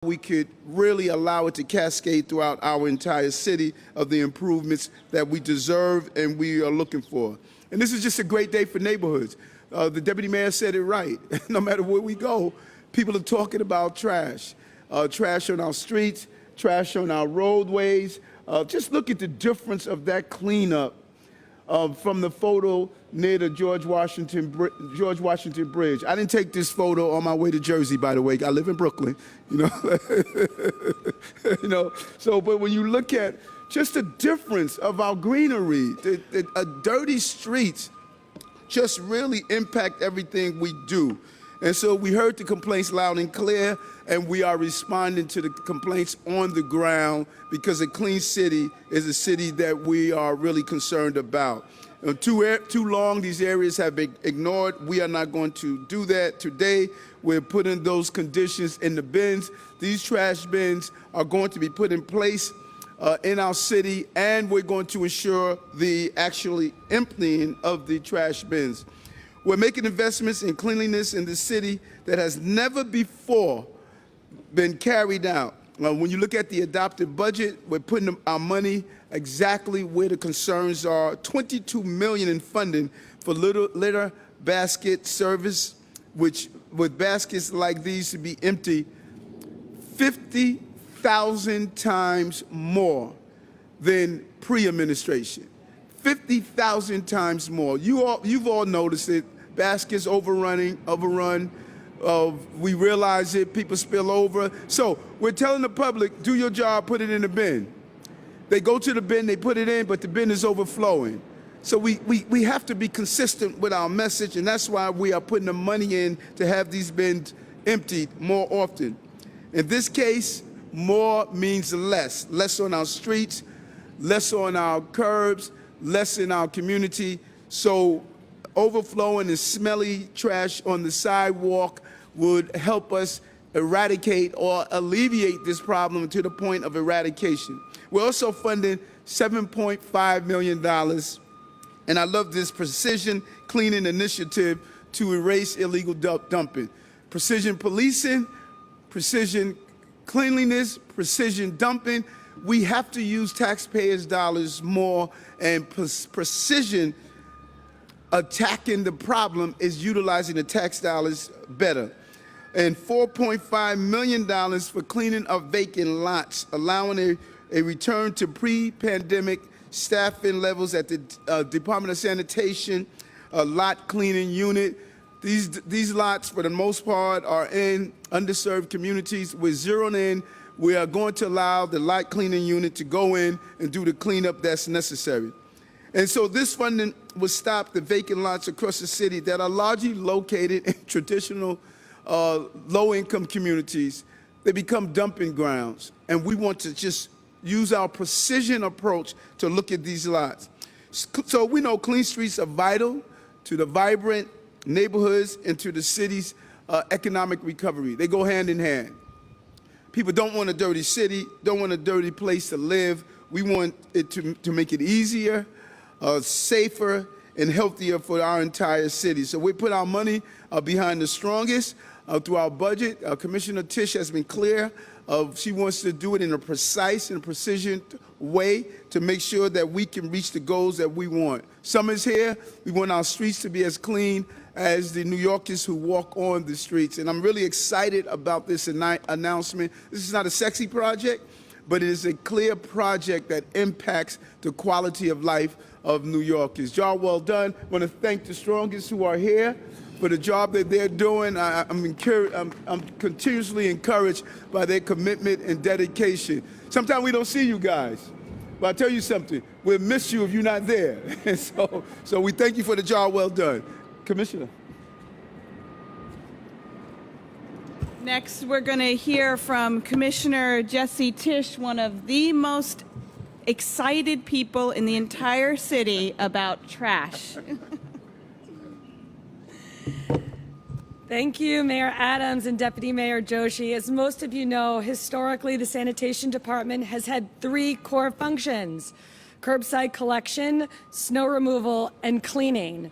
we could really allow it to cascade throughout our entire city of the improvements that we deserve and we are looking for. And this is just a great day for neighborhoods. The deputy mayor said it right. No matter where we go, people are talking about trash. Trash on our streets, trash on our roadways. Just look at the difference of that cleanup from the photo near the George Washington Bridge. I didn't take this photo on my way to Jersey, by the way. I live in Brooklyn, but when you look at just the difference of our greenery, dirty streets just really impact everything we do. And so we heard the complaints loud and clear, and we are responding to the complaints on the ground because a clean city is a city that we are really concerned about. Too long, these areas have been ignored. We are not going to do that today. We're putting those conditions in the bins. These trash bins are going to be put in place in our city, and we're going to ensure the actually emptying of the trash bins. We're making investments in cleanliness in the city that has never before been carried out. When you look at the adopted budget, we're putting our money exactly where the concerns are. $22 million in funding for litter basket service, which with baskets like these to be empty 50,000 times more than pre-administration. 50,000 times more. You've all noticed it. Baskets overrun. We realize it. People spill over. So we're telling the public, do your job, put it in the bin. They go to the bin, they put it in, but the bin is overflowing. So we have to be consistent with our message, and that's why we are putting the money in to have these bins emptied more often. In this case, more means less. Less on our streets, less on our curbs, less in our community. So overflowing and smelly trash on the sidewalk would help us eradicate or alleviate this problem to the point of eradication. We're also funding $7.5 million, and I love this precision cleaning initiative to erase illegal dumping. Precision policing, precision cleanliness, precision dumping. We have to use taxpayers' dollars more, and precision attacking the problem is utilizing the tax dollars better. And $4.5 million for cleaning of vacant lots, allowing a return to pre-pandemic staffing levels at the Department of Sanitation lot cleaning unit. These lots, for the most part, are in underserved communities. We're zeroing in. We are going to allow the lot cleaning unit to go in and do the cleanup that's necessary. And so this funding will stop the vacant lots across the city that are largely located in traditional low-income communities. They become dumping grounds, and we want to just use our precision approach to look at these lots. So we know clean streets are vital to the vibrant neighborhoods and to the city's economic recovery. They go hand in hand. People don't want a dirty city, don't want a dirty place to live. We want it to make it easier, safer, and healthier for our entire city. So we put our money behind the strongest through our budget. Commissioner Tisch has been clear. She wants to do it in a precise and precision way to make sure that we can reach the goals that we want. Summer's here. We want our streets to be as clean as the New Yorkers who walk on the streets. And I'm really excited about this announcement. This is not a sexy project, but it is a clear project that impacts the quality of life of New Yorkers. Job well done. I want to thank the strongest who are here for the job that they're doing. I'm continuously encouraged by their commitment and dedication. Sometimes we don't see you guys, but I'll tell you something, we'll miss you if you're not there. And so we thank you for the job well done. Commissioner. Next, we're going to hear from Commissioner Jesse Tisch, one of the most excited people in the entire city about trash. Thank you, Mayor Adams and Deputy Mayor Joshi. As most of you know, historically, the Sanitation Department has had 3 core functions: curbside collection, snow removal, and cleaning.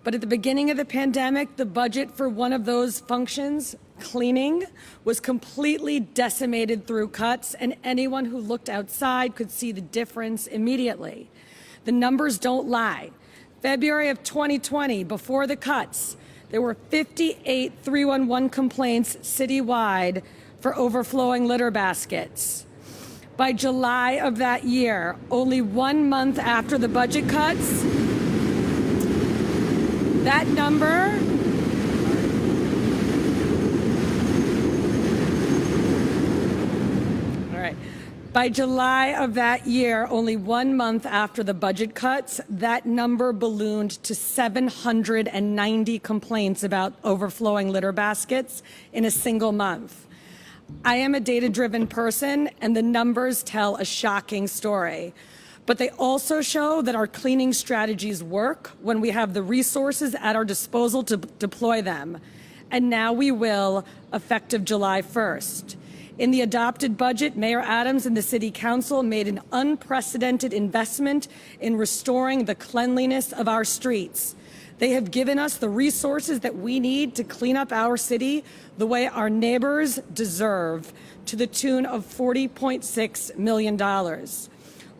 But at the beginning of the pandemic, the budget for one of those functions cleaning was completely decimated through cuts, and anyone who looked outside could see the difference immediately. The numbers don't lie. February of 2020, before the cuts, there were 58 311 complaints citywide for overflowing litter baskets. By July of that year, only 1 month after the budget cuts, that number By July of that year, only 1 month after the budget cuts, that number ballooned to 790 complaints about overflowing litter baskets in a single month. I am a data-driven person, and the numbers tell a shocking story. But they also show that our cleaning strategies work when we have the resources at our disposal to deploy them. And now we will, effective July 1st. In the adopted budget, Mayor Adams and the City Council made an unprecedented investment in restoring the cleanliness of our streets. They have given us the resources that we need to clean up our city the way our neighbors deserve, to the tune of $40.6 million.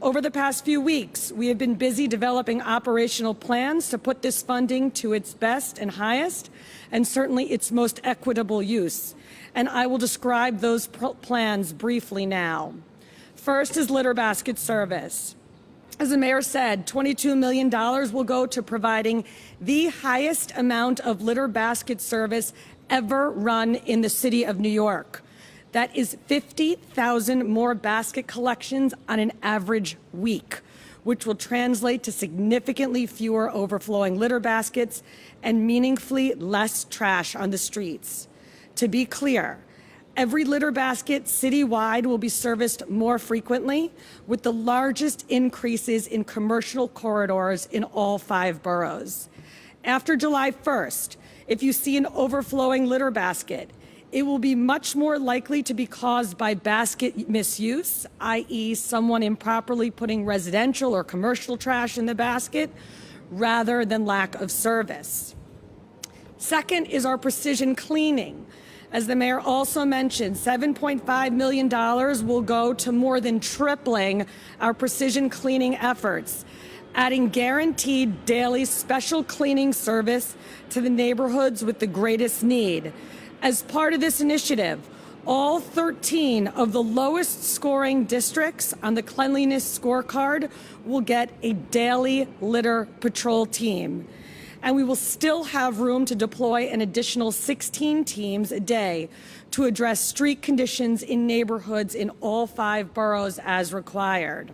Over the past few weeks, we have been busy developing operational plans to put this funding to its best and highest, and certainly its most equitable use. And I will describe those plans briefly now. First is litter basket service. As the mayor said, $22 million will go to providing the highest amount of litter basket service ever run in the city of New York. That is 50,000 more basket collections on an average week, which will translate to significantly fewer overflowing litter baskets and meaningfully less trash on the streets. To be clear, every litter basket citywide will be serviced more frequently, with the largest increases in commercial corridors in all 5 boroughs. After July 1st, if you see an overflowing litter basket, it will be much more likely to be caused by basket misuse, i.e. someone improperly putting residential or commercial trash in the basket, rather than lack of service. Second is our precision cleaning. As the mayor also mentioned, $7.5 million will go to more than tripling our precision cleaning efforts, adding guaranteed daily special cleaning service to the neighborhoods with the greatest need. As part of this initiative, all 13 of the lowest scoring districts on the cleanliness scorecard will get a daily litter patrol team. And we will still have room to deploy an additional 16 teams a day to address street conditions in neighborhoods in all 5 boroughs as required.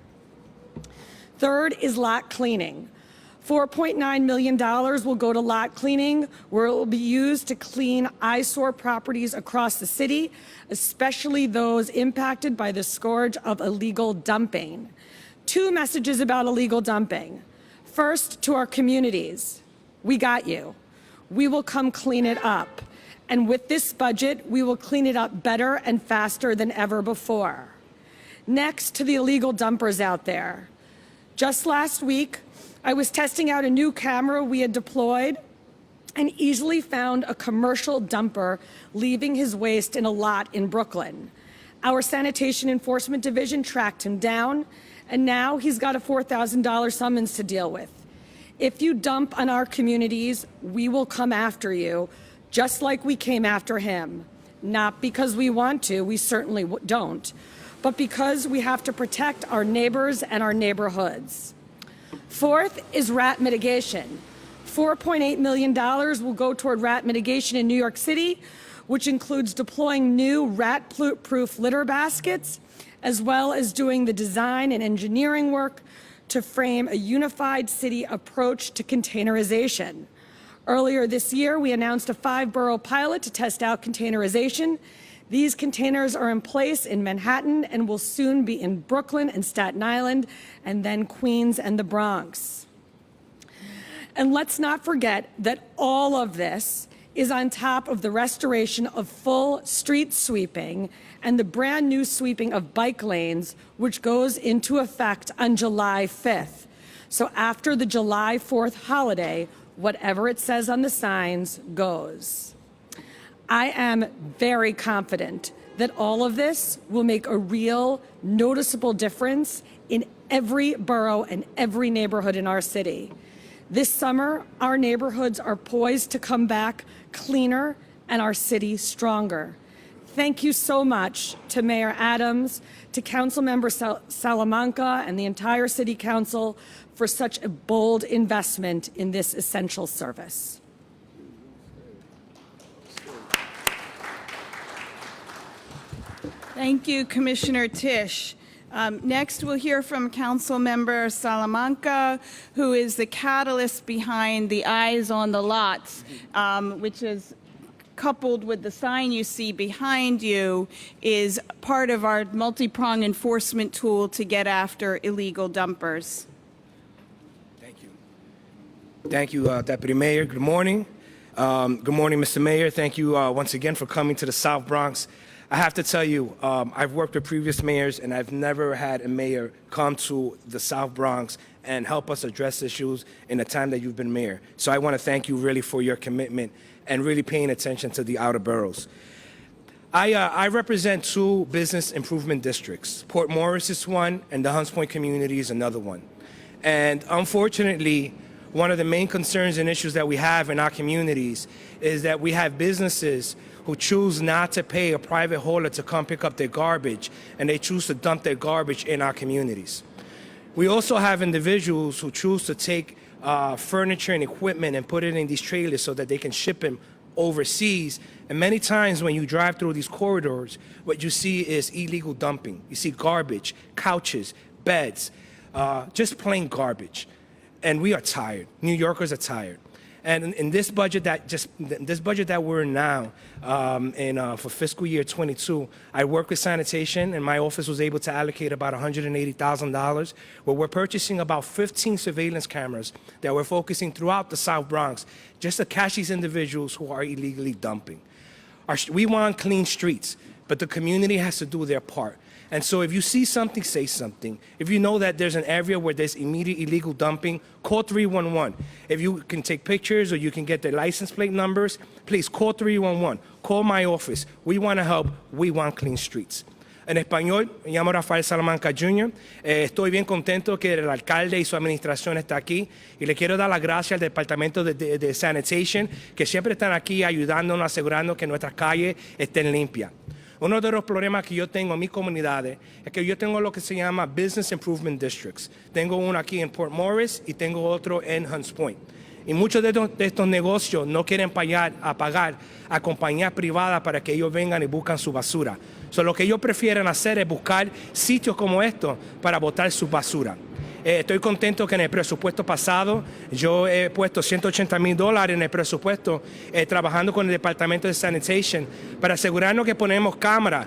Third is lot cleaning. $4.9 million will go to lot cleaning, where it will be used to clean eyesore properties across the city, especially those impacted by the scourge of illegal dumping. 2 messages about illegal dumping. First, to our communities. We got you. We will come clean it up. And with this budget, we will clean it up better and faster than ever before. Next, to the illegal dumpers out there. Just last week, I was testing out a new camera we had deployed and easily found a commercial dumper leaving his waste in a lot in Brooklyn. Our Sanitation Enforcement Division tracked him down, and now he's got a $4,000 summons to deal with. If you dump on our communities, we will come after you, just like we came after him. Not because we want to, we certainly don't, but because we have to protect our neighbors and our neighborhoods. Fourth is rat mitigation. $4.8 million will go toward rat mitigation in New York City, which includes deploying new rat-proof litter baskets, as well as doing the design and engineering work to frame a unified city approach to containerization. Earlier this year, we announced a 5-borough pilot to test out containerization. These containers are in place in Manhattan and will soon be in Brooklyn and Staten Island, and then Queens and the Bronx. And let's not forget that all of this is on top of the restoration of full street sweeping and the brand new sweeping of bike lanes, which goes into effect on July 5th. So after the July 4th holiday, whatever it says on the signs goes. I am very confident that all of this will make a real noticeable difference in every borough and every neighborhood in our city. This summer, our neighborhoods are poised to come back cleaner and our city stronger. Thank you so much to Mayor Adams, to Councilmember Salamanca, and the entire City Council for such a bold investment in this essential service. Thank you, Commissioner Tisch. Next, we'll hear from Councilmember Salamanca, who is the catalyst behind the Eyes on the Lots, which is coupled with the sign you see behind you, is part of our multi-pronged enforcement tool to get after illegal dumpers. Thank you. Thank you, Deputy Mayor. Good morning. Good morning, Mr. Mayor. Thank you once again for coming to the South Bronx. I have to tell you, I've worked with previous mayors, and I've never had a mayor come to the South Bronx and help us address issues in the time that you've been mayor. So I want to thank you really for your commitment and really paying attention to the outer boroughs. I represent two business improvement districts. Port Morris is one, and the Hunts Point community is another one. And unfortunately, one of the main concerns and issues that we have in our communities is that we have businesses who choose not to pay a private hauler to come pick up their garbage, and they choose to dump their garbage in our communities. We also have individuals who choose to take furniture and equipment and put it in these trailers so that they can ship them overseas. And many times when you drive through these corridors, what you see is illegal dumping. You see garbage, couches, beds, just plain garbage. And we are tired. New Yorkers are tired. And in this budget that we're in now, for fiscal year 22, I work with Sanitation, and my office was able to allocate about $180,000, where we're purchasing about 15 surveillance cameras that we're focusing throughout the South Bronx just to catch these individuals who are illegally dumping. We want clean streets, but the community has to do their part. And so if you see something, say something. If you know that there's an area where there's immediate illegal dumping, call 311. If you can take pictures or you can get their license plate numbers, please call 311. Call my office. We want to help. We want clean streets. En español, me llamo Rafael Salamanca Jr. Estoy bien contento que el alcalde y su administración está aquí y le quiero dar las gracias al Departamento de Sanitation, que siempre están aquí ayudándonos, asegurando que nuestras calles estén limpias. Uno de los problemas que yo tengo en mis comunidades es que yo tengo lo que se llama Business Improvement Districts. Tengo uno aquí en Port Morris y tengo otro en Hunts Point. Y muchos de estos negocios no quieren pagar a compañías privadas para que ellos vengan y buscan su basura. Lo que ellos prefieren hacer es buscar sitios como estos para botar su basura. Estoy contento que en el presupuesto pasado yo he puesto $180,000 en el presupuesto trabajando con el Departamento de Sanitation para asegurarnos que ponemos cámaras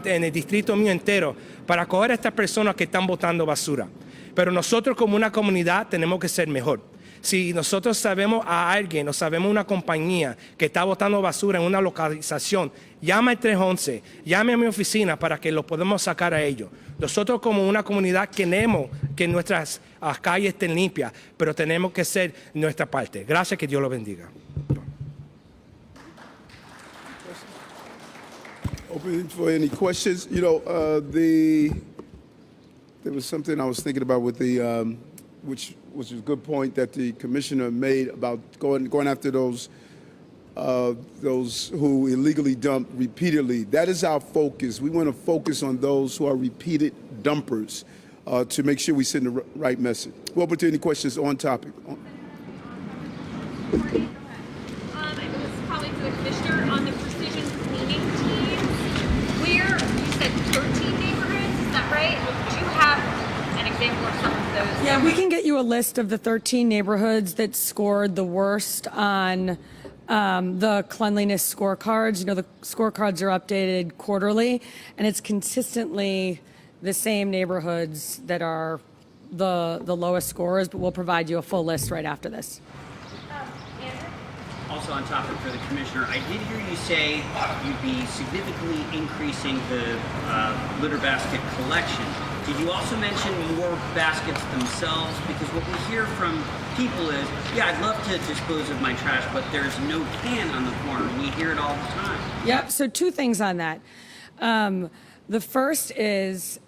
en el distrito mío entero para coger a estas personas que están botando basura. Pero nosotros como una comunidad tenemos que ser mejor. Si nosotros sabemos a alguien o sabemos una compañía que está botando basura en una localización, llama al 311, llame a mi oficina para que lo podamos sacar a ellos. Nosotros como una comunidad queremos que nuestras calles estén limpias, pero tenemos que hacer nuestra parte. Gracias, que Dios lo bendiga. Open for any questions. You know, there was something I was thinking about with the, which was a good point that the commissioner made about going after those who illegally dump repeatedly. That is our focus. We want to focus on those who are repeated dumpers to make sure we send the right message. Open to any questions on topic. This is probably for the commissioner on the precision cleaning team. Where you said 13 neighborhoods, is that right? Do you have an example of some of those? Yeah, we can get you a list of the 13 neighborhoods that scored the worst on the cleanliness scorecards. You know, the scorecards are updated quarterly, and it's consistently the same neighborhoods that are the lowest scores, but we'll provide you a full list right after this. Also on topic for the commissioner, I did hear you say you'd be significantly increasing the litter basket collection. Did you also mention more baskets themselves? Because what we hear from people is, yeah, I'd love to dispose of my trash, but there's no can on the corner. We hear it all the time. Yep, so two things on that. The first is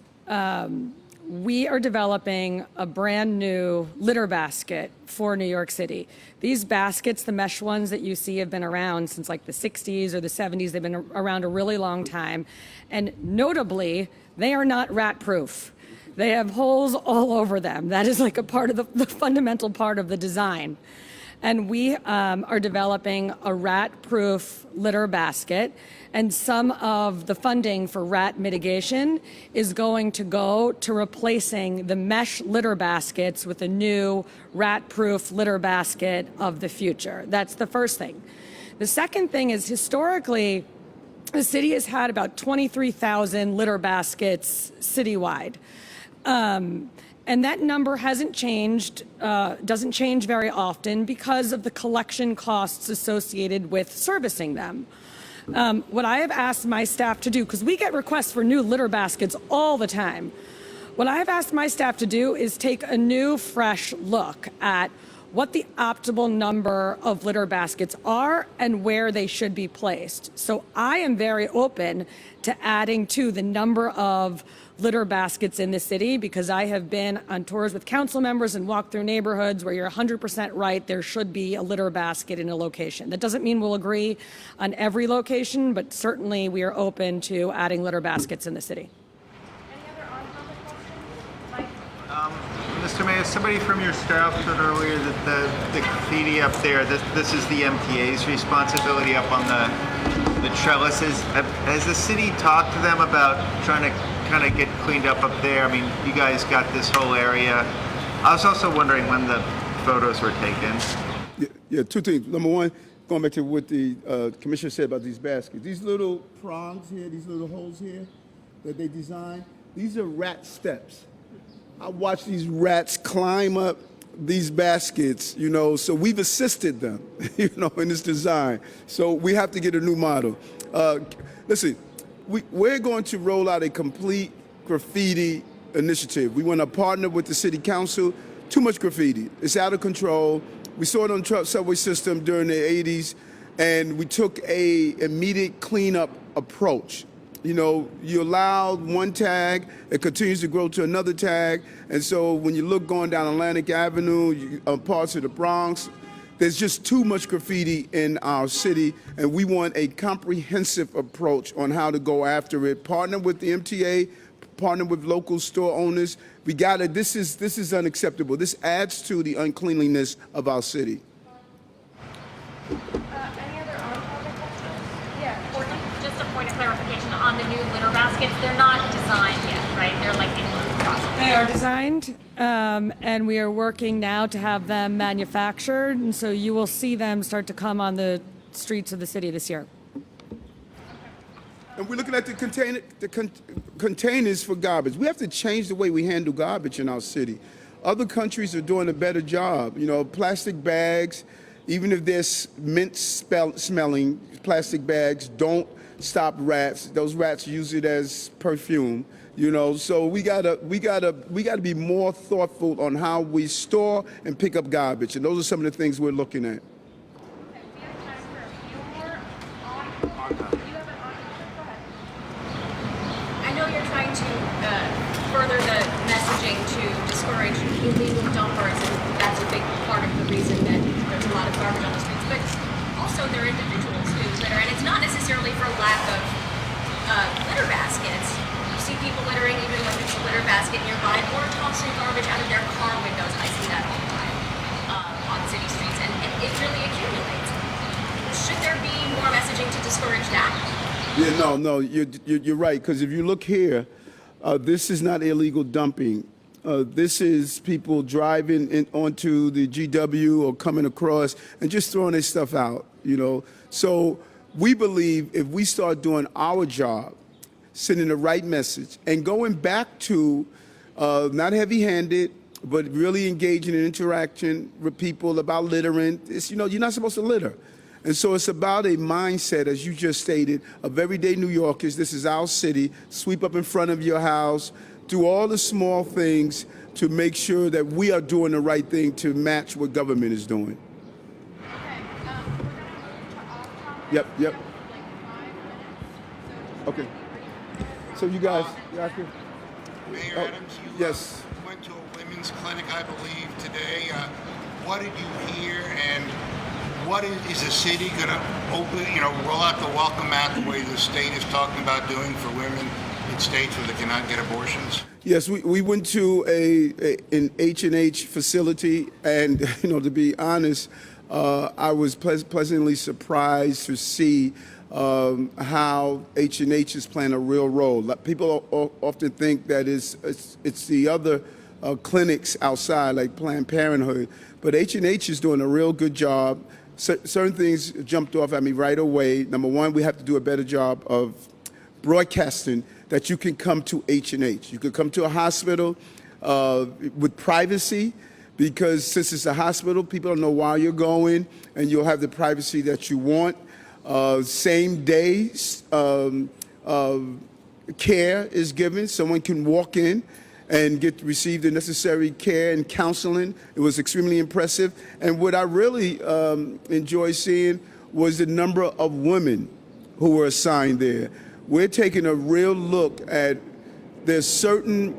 we are developing a brand new litter basket for New York City. These baskets, the mesh ones that you see, have been around since like the 60s or the 70s. They've been around a really long time. And notably, they are not rat proof. They have holes all over them. That is like a part of the fundamental part of the design. And we are developing a rat-proof litter basket, and some of the funding for rat mitigation is going to go to replacing the mesh litter baskets with a new rat-proof litter basket of the future. That's the first thing. The second thing is, historically, the city has had about 23,000 litter baskets citywide. And that number hasn't changed, doesn't change very often because of the collection costs associated with servicing them. What I have asked my staff to do, because we get requests for new litter baskets all the time, what I have asked my staff to do is take a new, fresh look at what the optimal number of litter baskets are and where they should be placed. So I am very open to adding to the number of litter baskets in the city, because I have been on tours with council members and walked through neighborhoods where you're 100% right, there should be a litter basket in a location. That doesn't mean we'll agree on every location, but certainly we are open to adding litter baskets in the city. Any other on-topic questions? Mr. Mayor, somebody from your staff said earlier that the graffiti up there, this is the MTA's responsibility up on the trellises. Has the city talked to them about trying to kind of get cleaned up there? I mean, you guys got this whole area. I was also wondering when the photos were taken. Yeah, two things. Number one, going back to what the commissioner said about these baskets. These little prongs here, these little holes here that they designed, these are rat steps. I watch these rats climb up these baskets, you know, so we've assisted them, you know, in this design. So we have to get a new model. Listen, we're going to roll out a complete graffiti initiative. We want to partner with the city council. Too much graffiti. It's out of control. We saw it on the subway system during the 80s, and we took a immediate cleanup approach. You know, you allow one tag, it continues to grow to another tag, and so when you look going down Atlantic Avenue, parts of the Bronx, there's just too much graffiti in our city, and we want a comprehensive approach on how to go after it. Partner with the MTA, partner with local store owners. We got it. This is unacceptable. This adds to the uncleanliness of our city. Any other on-topic questions? Yeah, Courtney? Just a point of clarification on the new litter baskets. They're not designed yet, right? They're like in the process. They are designed, and we are working now to have them manufactured, and so you will see them start to come on the streets of the city this year. And we're looking at the containers for garbage. We have to change the way we handle garbage in our city. Other countries are doing a better job. You know, plastic bags, even if they're smelling, plastic bags don't stop rats. Those rats use it as perfume. You know, so we gotta be more thoughtful on how we store and pick up garbage, and those are some of the things we're looking at. Okay, we have time for a few more on-topic. You have an on-topic? Go ahead. I know you're trying to further the messaging to discourage illegal dumpers, and that's a big part of the reason that there's a lot of garbage on the streets. But also there are individuals who litter, and it's not necessarily for lack of litter baskets. See people littering even when there's a litter basket nearby, or tossing garbage out of their car windows. I see that all the time on city streets, and it really accumulates. Should there be more messaging to discourage that? Yeah, no, you're right, because if you look here, this is not illegal dumping. This is people driving onto the GW or coming across and just throwing their stuff out, you know. So we believe if we start doing our job, sending the right message, and going back to not heavy-handed, but really engaging in interaction with people about littering. It's, you know, you're not supposed to litter. And so it's about a mindset, as you just stated, of everyday New Yorkers. This is our city. Sweep up in front of your house. do all the small things to make sure that we are doing the right thing to match what government is doing. Yep. Okay. So you guys can. Mayor Adams, you Yes. went to a women's clinic, I believe, today. What did you hear, and what is the city going to open, roll out the welcome mat the way the state is talking about doing for women in states where they cannot get abortions? Yes, we went to an H&H facility, and to be honest, I was pleasantly surprised to see how H&H is playing a real role. People often think that it's the other clinics outside, like Planned Parenthood, but H&H is doing a real good job. Certain things jumped off at me right away. Number one, we have to do a better job of broadcasting that you can come to H&H. You could come to a hospital with privacy, because since it's a hospital, people don't know why you're going, and you'll have the privacy that you want. Same day care is given. Someone can walk in and receive the necessary care and counseling. It was extremely impressive. And what I really enjoyed seeing was the number of women who were assigned there. We're taking a real look at, there's certain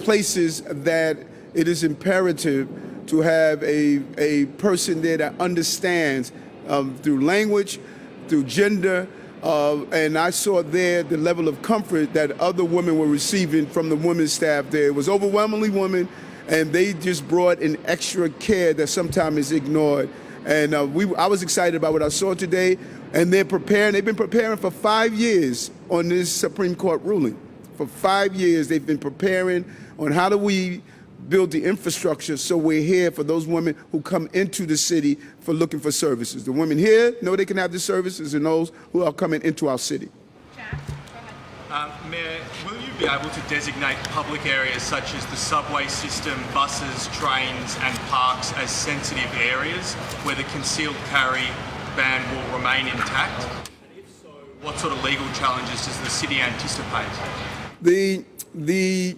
places that it is imperative to have a person there that understands through language, through gender, and I saw there the level of comfort that other women were receiving from the women's staff there. It was overwhelmingly women, and they just brought an extra care that sometimes is ignored. And I was excited about what I saw today, and they've been preparing for 5 years on this Supreme Court ruling. For 5 years, they've been preparing on how do we build the infrastructure so we're here for those women who come into the city for looking for services. The women here know they can have the services, and those who are coming into our city. Jack, go ahead. Mayor, will you be able to designate public areas such as the subway system, buses, trains and parks as sensitive areas where the concealed carry ban will remain intact? And if so, what sort of legal challenges does the city anticipate? The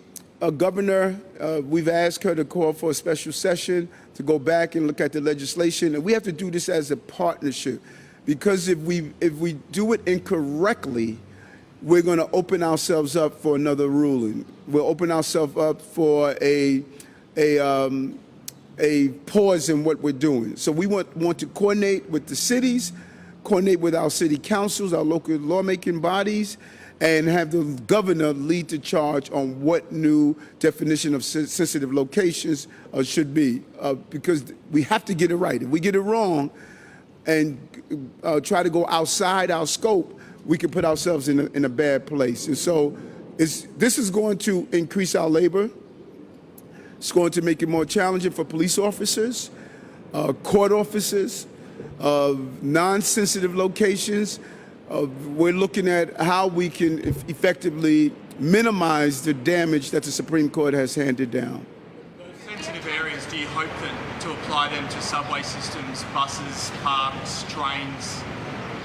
governor, we've asked her to call for a special session to go back and look at the legislation, and we have to do this as a partnership, because if we do it incorrectly, we're going to open ourselves up for another ruling. We'll open ourselves up for a pause in what we're doing. So we want to coordinate with the cities, coordinate with our city councils, our local lawmaking bodies, and have the governor lead the charge on what new definition of sensitive locations should be, because we have to get it right. If we get it wrong and try to go outside our scope, we can put ourselves in a bad place. And so this is going to increase our labor. It's going to make it more challenging for police officers, court officers, non-sensitive locations. We're looking at how we can effectively minimize the damage that the Supreme Court has handed down. Those sensitive areas, do you hope that to apply them to subway systems, buses, parks, trains,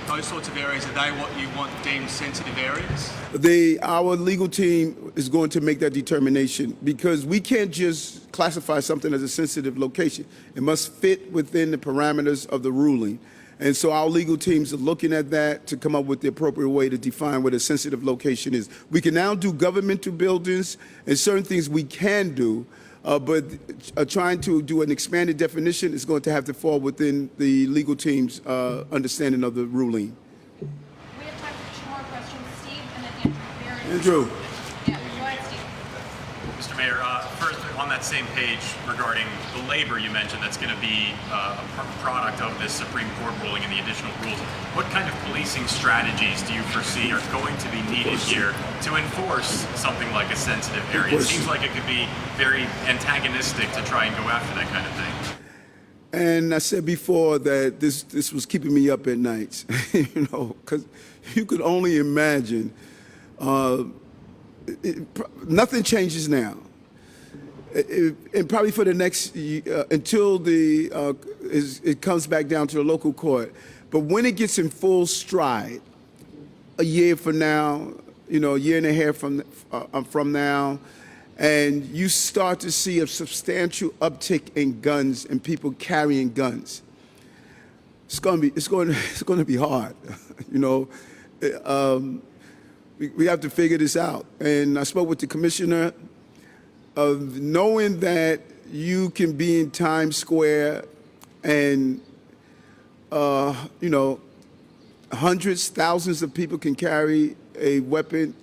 those sorts of areas, are they what you want deemed sensitive areas? Our legal team is going to make that determination, because we can't just classify something as a sensitive location. It must fit within the parameters of the ruling. And so our legal teams are looking at that to come up with the appropriate way to define what a sensitive location is. We can now do governmental buildings and certain things we can do, but trying to do an expanded definition is going to have to fall within the legal team's understanding of the ruling. We have time for two more questions. Steve and then Andrew. Andrew. Yeah, go ahead, Steve. Mr. Mayor, first on that same page regarding the labor you mentioned that's going to be a product of this Supreme Court ruling and the additional rules, what kind of policing strategies do you foresee are going to be needed here to enforce something like a sensitive area? It seems like it could be very antagonistic to try and go after that kind of thing. And I said before that this was keeping me up at nights, because you could only imagine. Nothing changes now. And probably for the next, until it comes back down to the local court. But when it gets in full stride, a year from now, a year and a half from now, and you start to see a substantial uptick in guns and people carrying guns. It's going to be hard, you know. We have to figure this out. And I spoke with the commissioner of knowing that you can be in Times Square and, you know, hundreds, thousands of people can carry a weapon.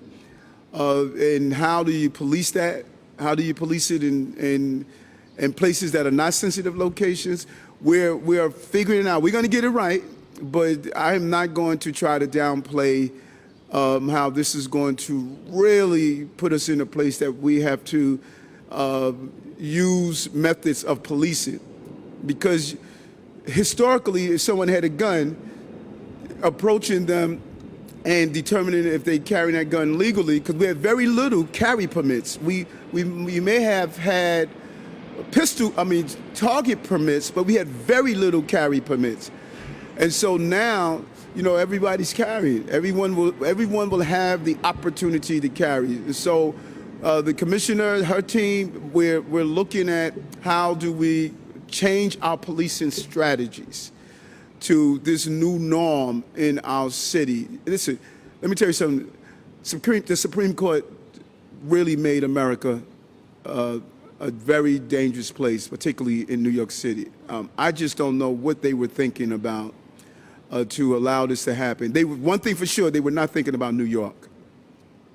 And how do you police that? How do you police it in places that are not sensitive locations? We're figuring it out. We're going to get it right, but I am not going to try to downplay how this is going to really put us in a place that we have to use methods of policing. Because historically, if someone had a gun, approaching them and determining if they carry that gun legally, because we have very little carry permits. We may have had target permits, but we had very little carry permits. And so now, you know, everybody's carrying. Everyone will have the opportunity to carry. And so the commissioner, her team, we're looking at how do we change our policing strategies to this new norm in our city. Listen, let me tell you something. The Supreme Court really made America a very dangerous place, particularly in New York City. I just don't know what they were thinking about to allow this to happen. One thing for sure, they were not thinking about New York.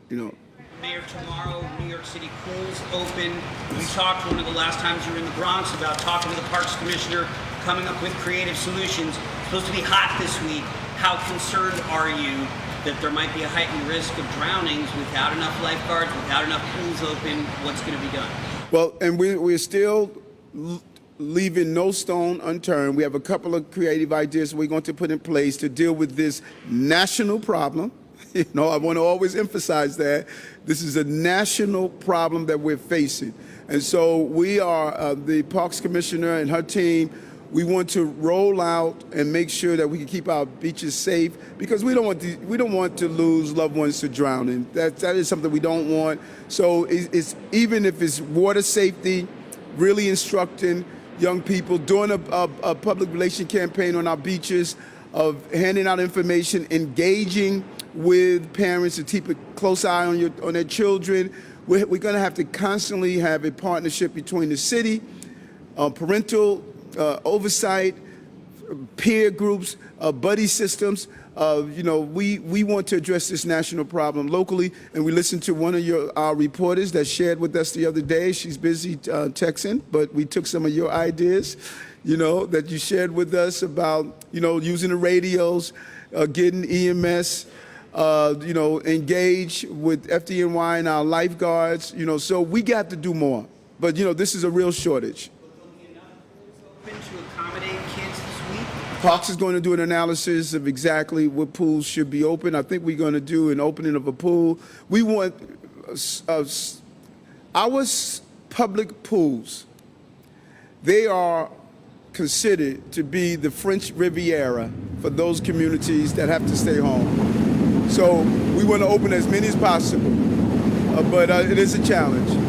You know. Mayor, tomorrow, New York City pools open. We talked one of the last times you were in the Bronx about talking to the Parks Commissioner, coming up with creative solutions. It's supposed to be hot this week. How concerned are you that there might be a heightened risk of drownings without enough lifeguards, without enough pools open? What's going to be done? Well, and we're still leaving no stone unturned. We have a couple of creative ideas we're going to put in place to deal with this national problem. You know, I want to always emphasize that this is a national problem that we're facing. And so we are, the Parks Commissioner and her team, we want to roll out and make sure that we can keep our beaches safe, because we don't want to lose loved ones to drowning. That is something we don't want. So it's even if it's water safety, really instructing young people, doing a public relation campaign on our beaches, of handing out information, engaging with parents to keep a close eye on their children. We're going to have to constantly have a partnership between the city, parental oversight, peer groups, buddy systems. You know, we want to address this national problem locally, and we listened to one of our reporters that shared with us the other day. She's busy texting, but we took some of your ideas, you know, that you shared with us about, you know, using the radios, getting EMS, you know, engage with FDNY and our lifeguards, you know, so we got to do more. But, you know, this is a real shortage. Open to accommodate kids this week? Parks is going to do an analysis of exactly what pools should be open. I think we're going to do an opening of a pool. We want our public pools, they are considered to be the French Riviera for those communities that have to stay home. So we want to open as many as possible, but it is a challenge.